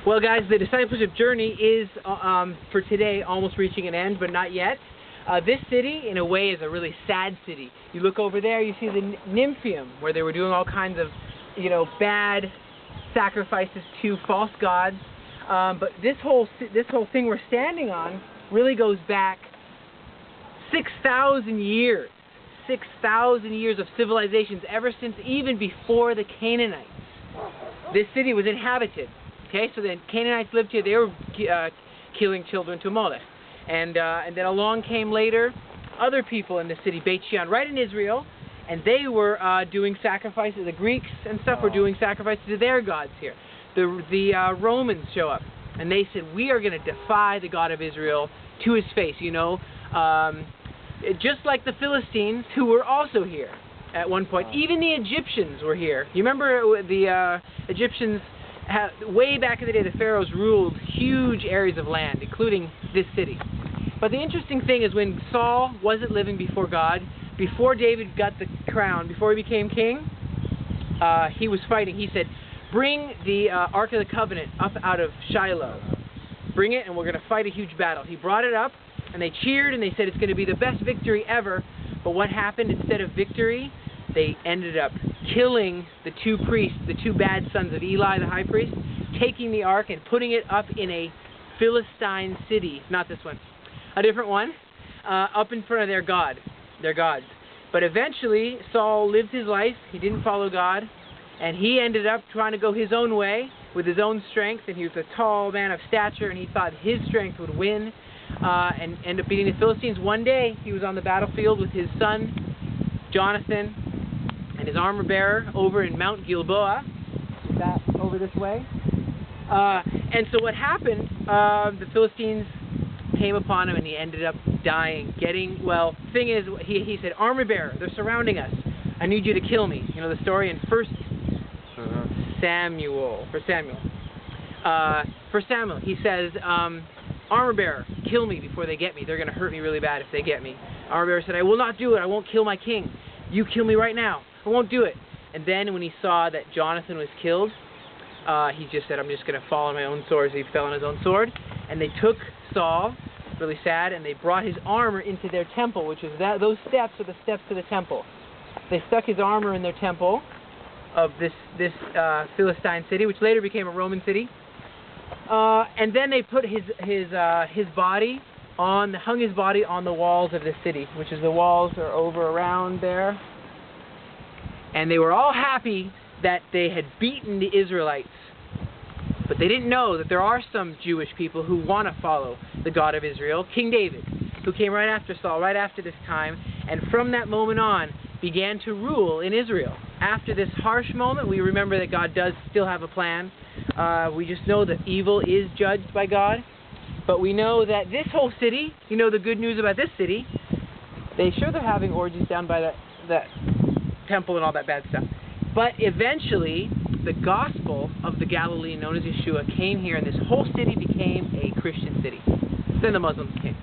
Well, guys, the discipleship journey is, for today, almost reaching an end, but not yet. This city, in a way, is a really sad city. You look over there, you see the Nymphium, where they were doing all kinds of, bad sacrifices to false gods. But this whole thing we're standing on really goes back 6,000 years. 6,000 years of civilizations, ever since even before the Canaanites. This city was inhabited. Okay, so then Canaanites lived here. They were killing children to Molech, and then along came later other people in the city, Beit Shean, right in Israel, and they were doing sacrifices. The Greeks and stuff were doing sacrifices to their gods here. The Romans show up, and they said, we are going to defy the God of Israel to his face. Just like the Philistines, who were also here at one point. Even the Egyptians were here. You remember the Egyptians? Way back in the day, the pharaohs ruled huge areas of land, including this city. But the interesting thing is, when Saul wasn't living before God, before David got the crown, before he became king, he was fighting. He said, bring the Ark of the Covenant up out of Shiloh. Bring it, and we're going to fight a huge battle. He brought it up, and they cheered, and they said it's going to be the best victory ever. But what happened? Instead of victory, they ended up killing the two priests, the two bad sons of Eli, the high priest, taking the ark and putting it up in a Philistine city, not this one, a different one, up in front of their gods. But eventually, Saul lived his life. He didn't follow God, and he ended up trying to go his own way with his own strength, and he was a tall man of stature, and he thought his strength would win and end up beating the Philistines. One day, he was on the battlefield with his son, Jonathan, and his armor bearer over in Mount Gilboa, that over this way. And so what happened, the Philistines came upon him, and he ended up dying, thing is, he said, armor bearer, they're surrounding us. I need you to kill me. You know the story in First Samuel. He says, armor bearer, kill me before they get me. They're going to hurt me really bad if they get me. Armor bearer said, I will not do it. I won't kill my king. You kill me right now. I won't do it. And then when he saw that Jonathan was killed, he just said, I'm just going to fall on my own sword. So he fell on his own sword. And they took Saul, really sad, and they brought his armor into their temple, which is those steps are the steps to the temple. They stuck his armor in their temple of this Philistine city, which later became a Roman city. And then they put his body hung his body on the walls of the city, which is the walls are over around there. And they were all happy that they had beaten the Israelites. But they didn't know that there are some Jewish people who want to follow the God of Israel, King David, who came right after Saul, right after this time, and from that moment on began to rule in Israel. After this harsh moment, we remember that God does still have a plan. We just know that evil is judged by God. But we know that this whole city, the good news about this city, they're having orgies down by that temple and all that bad stuff. But eventually, the gospel of the Galilee known as Yeshua came here, and this whole city became a Christian city. Then the Muslims came.